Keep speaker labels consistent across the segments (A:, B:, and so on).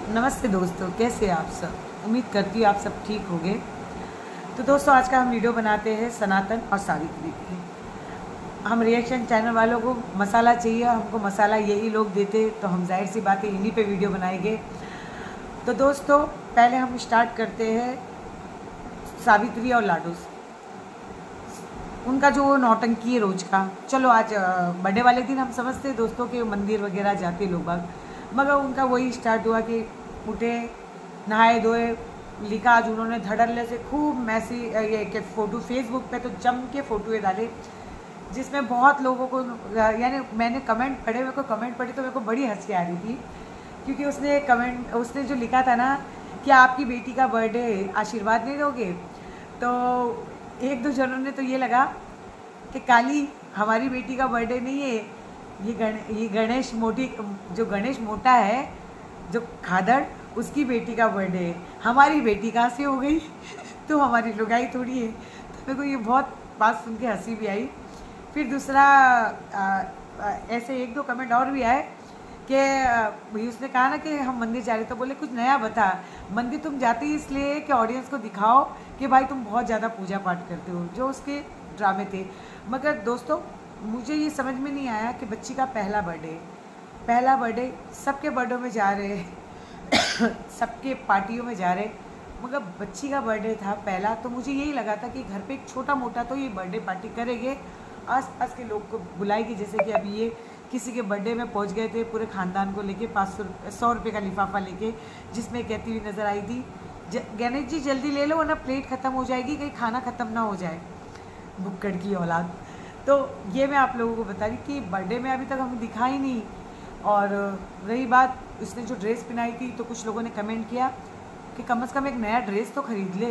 A: नमस्ते दोस्तों, कैसे आप सब। उम्मीद करती हूँ आप सब ठीक होंगे। तो दोस्तों, आज का हम वीडियो बनाते हैं सनातन और सावित्री की। हम रिएक्शन चैनल वालों को मसाला चाहिए, हमको मसाला यही लोग देते, तो हम जाहिर सी बात है इन्हीं पे वीडियो बनाएंगे। तो दोस्तों, पहले हम स्टार्ट करते हैं सावित्री और लाडू से। उनका जो नौटंकी है रोज का, चलो आज बर्थडे वाले दिन हम समझते हैं दोस्तों के मंदिर वगैरह जाते लोग बाग, मगर उनका वही स्टार्ट हुआ कि उठे, नहाए धोए, लिखा आज उन्होंने धड़ल्ले से खूब मैसी ये के फ़ोटो फेसबुक पे तो जम के फ़ोटोएँ डाले, जिसमें बहुत लोगों को यानी मैंने कमेंट पढ़े, मेरे को कमेंट पढ़े तो मेरे को बड़ी हंसी आ रही थी, क्योंकि उसने जो लिखा था ना कि आपकी बेटी का बर्थडे, आशीर्वाद नहीं दोगे। तो एक दो जनों ने तो ये लगा कि काली, हमारी बेटी का बर्थडे नहीं है, ये गणेश मोटी, जो गणेश मोटा है, जो खादड़, उसकी बेटी का बर्थडे है, हमारी बेटी कहाँ से हो गई तो हमारी लुगाई थोड़ी है। तो मेरे को ये बहुत बात सुन के हंसी भी आई। फिर दूसरा ऐसे एक दो कमेंट और भी आए कि भाई उसने कहा ना कि हम मंदिर जा रहे, तो बोले कुछ नया बता, मंदिर तुम जाते ही इसलिए कि ऑडियंस को दिखाओ कि भाई तुम बहुत ज़्यादा पूजा पाठ करते हो, जो उसके ड्रामे थे। मगर दोस्तों, मुझे ये समझ में नहीं आया कि बच्ची का पहला बर्थडे सबके बर्थडे में जा रहे सबके पार्टियों में जा रहे, मगर बच्ची का बर्थडे था पहला, तो मुझे यही लगा था कि घर पे एक छोटा मोटा तो ये बर्थडे पार्टी करेंगे, आसपास के लोग को बुलाएगी। जैसे कि अभी ये किसी के बर्थडे में पहुंच गए थे, पूरे ख़ानदान को लेके 100 रुपये का लिफाफा लेके, जिसमें कहती हुई नज़र आई थी, गणेश जी जल्दी ले लो वरना प्लेट ख़त्म हो जाएगी, कहीं खाना ख़त्म ना हो जाए, भुक्कड़ की औलाद। तो ये मैं आप लोगों को बता रही कि बर्थडे में अभी तक हमें दिखा ही नहीं। और रही बात उसने जो ड्रेस पहनाई थी, तो कुछ लोगों ने कमेंट किया कि कम से कम एक नया ड्रेस तो खरीद ले,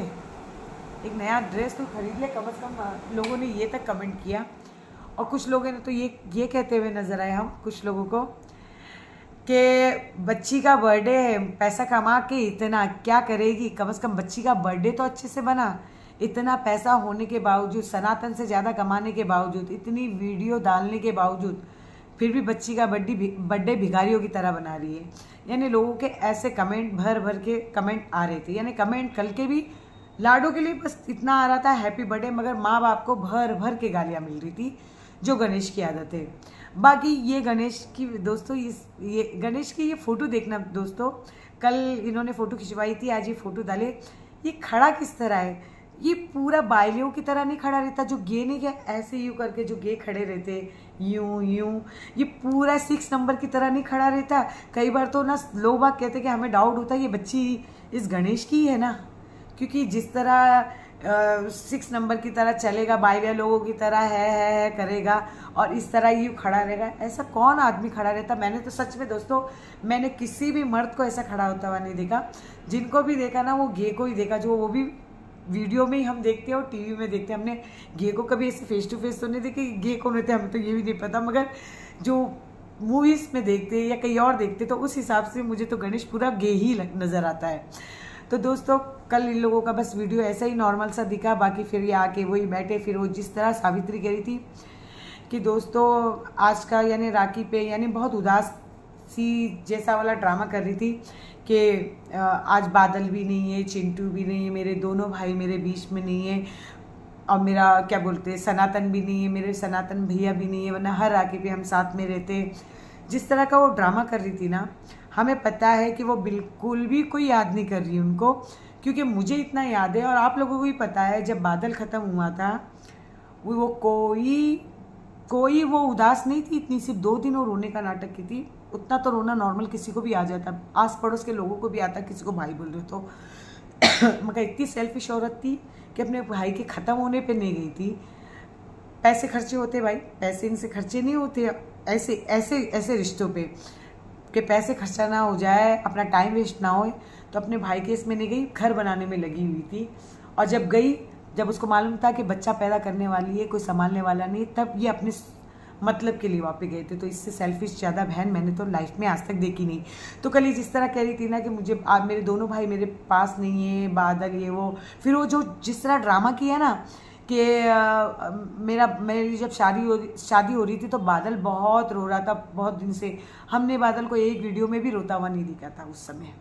A: कम से कम लोगों ने ये तक कमेंट किया। और कुछ लोगों ने तो ये कहते हुए नज़र आए हम कुछ लोगों को कि बच्ची का बर्थडे है, पैसा कमा के इतना क्या करेगी, कम से कम बच्ची का बर्थडे तो अच्छे से बना। इतना पैसा होने के बावजूद, सनातन से ज़्यादा कमाने के बावजूद, इतनी वीडियो डालने के बावजूद, फिर भी बच्ची का बर्थडे भिखारियों की तरह बना रही है। यानी लोगों के ऐसे कमेंट भर भर के कमेंट आ रहे थे। यानी कमेंट कल के भी लाडो के लिए बस इतना आ रहा था हैप्पी बर्थडे, मगर माँ बाप को भर भर के गालियाँ मिल रही थी, जो गणेश की आदत है। बाकी ये गणेश की दोस्तों, ये गणेश की ये फ़ोटो देखना दोस्तों, कल इन्होंने फ़ोटो खिंचवाई थी, आज ये फ़ोटो डाले। ये खड़ा किस तरह है, ये पूरा बाइलियों की तरह नहीं खड़ा रहता, जो गे नहीं क्या ऐसे यूँ करके जो गे खड़े रहते यूँ यूँ, ये पूरा 6 नंबर की तरह नहीं खड़ा रहता। कई बार तो ना लोग बाग कहते कि हमें डाउट होता है ये बच्ची इस गणेश की है ना, क्योंकि जिस तरह 6 नंबर की तरह चलेगा, बाइलिया लोगों की तरह है करेगा, और इस तरह यूँ खड़ा रहेगा। ऐसा कौन आदमी खड़ा रहता। मैंने तो सच में दोस्तों, मैंने किसी भी मर्द को ऐसा खड़ा होता हुआ नहीं देखा। जिनको भी देखा ना, वो गे को ही देखा, जो वो भी वीडियो में ही हम देखते हैं और टीवी में देखते हैं। हमने गे को कभी ऐसे फेस टू फेस तो नहीं देखे, गे कौन होते हमें तो ये भी नहीं पता, मगर जो मूवीज़ में देखते या कहीं और देखते, तो उस हिसाब से मुझे तो गणेश पूरा गे ही नज़र आता है। तो दोस्तों, कल इन लोगों का बस वीडियो ऐसा ही नॉर्मल सा दिखा। बाकी फिर ये आके वही बैठे, फिर वो जिस तरह सावित्री कह रही थी कि दोस्तों आज का यानी राखी पे यानी बहुत उदास सी जैसा वाला ड्रामा कर रही थी कि आज बादल भी नहीं है, चिंटू भी नहीं है, मेरे दोनों भाई मेरे बीच में नहीं है, और मेरा क्या बोलते हैं सनातन भी नहीं है, मेरे सनातन भैया भी नहीं है, वरना हर राखी पे हम साथ में रहते। जिस तरह का वो ड्रामा कर रही थी ना, हमें पता है कि वो बिल्कुल भी कोई याद नहीं कर रही उनको, क्योंकि मुझे इतना याद है और आप लोगों को भी पता है, जब बादल ख़त्म हुआ था वो कोई वो उदास नहीं थी इतनी, सिर्फ 2 दिन वो रोने का नाटक की थी। उतना तो रोना नॉर्मल किसी को भी आ जाता, आस पड़ोस के लोगों को भी आता, किसी को भाई बोल रहे तो मगर इतनी सेल्फिश औरत थी कि अपने भाई के ख़त्म होने पे नहीं गई थी। पैसे खर्चे होते भाई, पैसे इनसे खर्चे नहीं होते ऐसे ऐसे ऐसे रिश्तों पे कि पैसे खर्चा ना हो जाए, अपना टाइम वेस्ट ना हो। तो अपने भाई के इसमें नहीं गई, घर बनाने में लगी हुई थी। और जब गई, जब उसको मालूम था कि बच्चा पैदा करने वाली है, कोई संभालने वाला नहीं, तब ये अपने मतलब के लिए वहाँ पे गए थे। तो इससे सेल्फिश ज़्यादा बहन मैंने तो लाइफ में आज तक देखी नहीं। तो कल ये जिस तरह कह रही थी ना कि मुझे आज मेरे दोनों भाई मेरे पास नहीं है, बादल ये वो, फिर वो जो जिस तरह ड्रामा किया ना कि मेरी जब शादी हो रही थी तो बादल बहुत रो रहा था बहुत दिन से। हमने बादल को एक वीडियो में भी रोता हुआ नहीं दिखा था उस समय।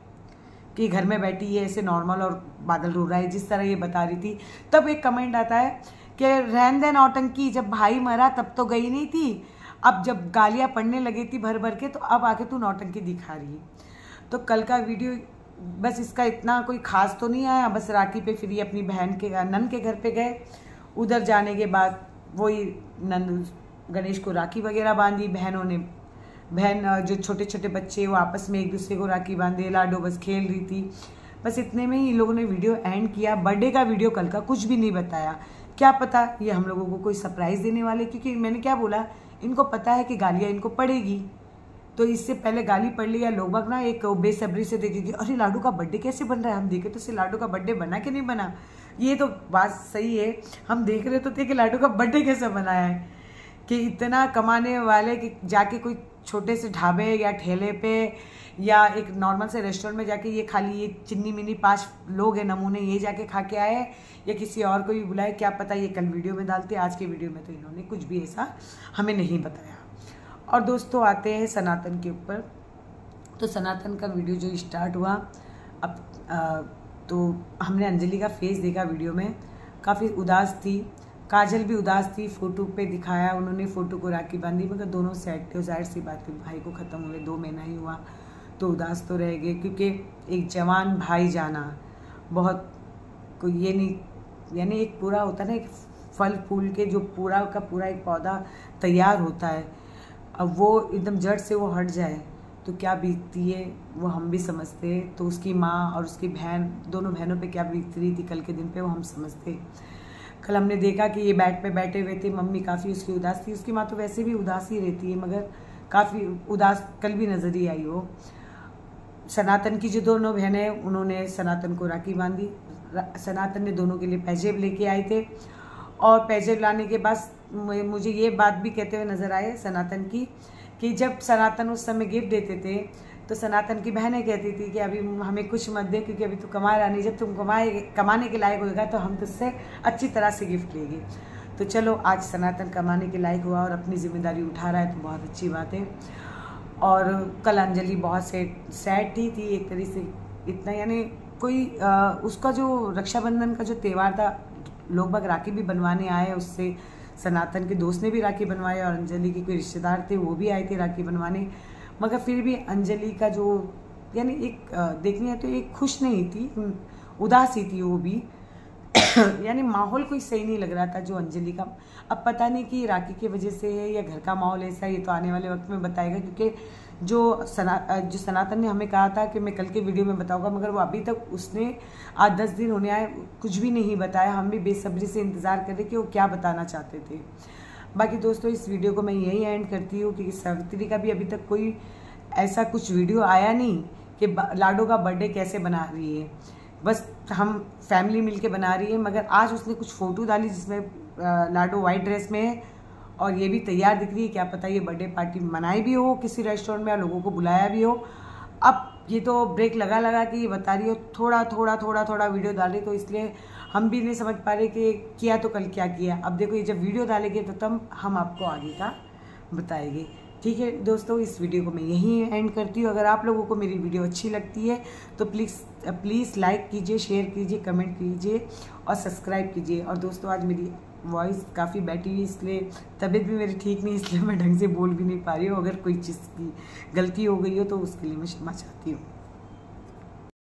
A: कि घर में बैठी है ऐसे नॉर्मल और बादल रो रहा है, जिस तरह ये बता रही थी। तब एक कमेंट आता है कि रहन दे नौटंकी, जब भाई मरा तब तो गई नहीं थी, अब जब गालियाँ पड़ने लगी थी भर भर के तो अब आके तू नौटंकी दिखा रही है। तो कल का वीडियो बस इसका इतना कोई खास तो नहीं आया, बस राखी पे फिर ये अपनी बहन के नंद के घर पे गए। उधर जाने के बाद वही नंद गणेश को राखी वगैरह बांधी, बहनों ने जो छोटे छोटे बच्चे वो आपस में एक दूसरे को राखी बांधे, लाडो बस खेल रही थी। बस इतने में ही इन लोगों ने वीडियो एंड किया। बर्थडे का वीडियो कल का कुछ भी नहीं बताया, क्या पता ये हम लोगों को कोई सरप्राइज़ देने वाले, क्योंकि मैंने क्या बोला, इनको पता है कि गालियाँ इनको पड़ेगी, तो इससे पहले गाली पड़ ली या लोग बाग ना एक बेसब्री से देखेंगे अरे लाडू का बर्थडे कैसे बन रहा है, हम देखे तो से लाडू का बर्थडे बना कि नहीं बना। ये तो बात सही है, हम देख रहे तो थे कि लाडू का बर्थडे कैसे बनाया है, कि इतना कमाने वाले कि जाके कोई छोटे से ढाबे या ठेले पे या एक नॉर्मल से रेस्टोरेंट में जाके ये खाली ये चिन्नी मिनी 5 लोग हैं नमूने, ये जाके खा के आए या किसी और को भी बुलाए, क्या पता ये कल वीडियो में डालते। आज के वीडियो में तो इन्होंने कुछ भी ऐसा हमें नहीं बताया। और दोस्तों आते हैं सनातन के ऊपर। तो सनातन का वीडियो जो स्टार्ट हुआ अब तो हमने अंजलि का फेस देखा वीडियो में, काफ़ी उदास थी, काजल भी उदास थी, फ़ोटो पे दिखाया उन्होंने, फ़ोटो को राखी बांधी, मगर दोनों सेट थे। जाहिर सी बात है भाई को ख़त्म हुए 2 महीना ही हुआ तो उदास तो रह गए, क्योंकि एक जवान भाई जाना बहुत कोई ये नहीं, यानी एक पूरा होता है ना, एक फल फूल के जो पूरा का पूरा एक पौधा तैयार होता है, अब वो एकदम जड़ से वो हट जाए तो क्या बीतती है वो हम भी समझते हैं। तो उसकी माँ और उसकी बहन, दोनों बहनों पे क्या बीत रही थी कल के दिन पे वो हम समझते। कल हमने देखा कि ये बेड पे बैठे हुए थे, मम्मी काफ़ी उसकी उदास थी, उसकी माँ तो वैसे भी उदास ही रहती है मगर काफ़ी उदास कल भी नज़र ही आई वो। सनातन की जो दोनों बहनें उन्होंने सनातन को राखी बांधी, सनातन ने दोनों के लिए पैजेब लेके आए थे, और पैजेब लाने के बाद मुझे ये बात भी कहते हुए नज़र आए सनातन की कि जब सनातन उस समय गिफ्ट देते थे तो सनातन की बहनें कहती थी कि अभी हमें कुछ मत दे क्योंकि अभी तो कमा रहा नहीं, जब तुम कमाने के लायक होगा तो हम तुझसे अच्छी तरह से गिफ्ट लेंगे। तो चलो आज सनातन कमाने के लायक हुआ और अपनी जिम्मेदारी उठा रहा है तो बहुत अच्छी बात है। और कल अंजलि बहुत सैड थी एक तरीके से, इतना यानी कोई उसका जो रक्षाबंधन का जो त्यौहार था, लोग बाग राखी भी बनवाने आए, उससे सनातन के दोस्त ने भी राखी बनवाए और अंजलि के कोई रिश्तेदार थे वो भी आए थे राखी बनवाने, मगर फिर भी अंजलि का जो यानी एक देखने तो एक खुश नहीं थी, उदासी थी वो भी यानी माहौल कोई सही नहीं लग रहा था जो अंजलि का। अब पता नहीं कि राखी की वजह से है या घर का माहौल ऐसा है, ये तो आने वाले वक्त में बताएगा, क्योंकि जो सनातन ने हमें कहा था कि मैं कल के वीडियो में बताऊंगा, मगर वो अभी तक उसने 8-10 दिन होने आए कुछ भी नहीं बताया। हम भी बेसब्री से इंतज़ार कर रहे कि वो क्या बताना चाहते थे। बाकी दोस्तों इस वीडियो को मैं यही एंड करती हूँ कि सावित्री का भी अभी तक कोई ऐसा कुछ वीडियो आया नहीं कि लाडो का बर्थडे कैसे बना रही है, बस हम फैमिली मिलके बना रही है। मगर आज उसने कुछ फ़ोटो डाली जिसमें लाडो वाइट ड्रेस में है और ये भी तैयार दिख रही है, क्या पता ये बर्थडे पार्टी मनाई भी हो किसी रेस्टोरेंट में या लोगों को बुलाया भी हो। अब ये तो ब्रेक लगा कि ये बता रही हो थोड़ा वीडियो डाले, तो इसलिए हम भी नहीं समझ पा रहे कि किया तो कल क्या किया। अब देखो ये जब वीडियो डालेंगे तो तब हम आपको आगे का बताएंगे। ठीक है दोस्तों, इस वीडियो को मैं यहीं एंड करती हूँ। अगर आप लोगों को मेरी वीडियो अच्छी लगती है तो प्लीज़ लाइक कीजिए, शेयर कीजिए, कमेंट कीजिए और सब्सक्राइब कीजिए। और दोस्तों आज मेरी वॉइस काफ़ी बैठी हुई, इसलिए तबीयत भी मेरी ठीक नहीं, इसलिए मैं ढंग से बोल भी नहीं पा रही हूँ। अगर कोई चीज़ की गलती हो गई हो तो उसके लिए मैं क्षमा चाहती हूँ।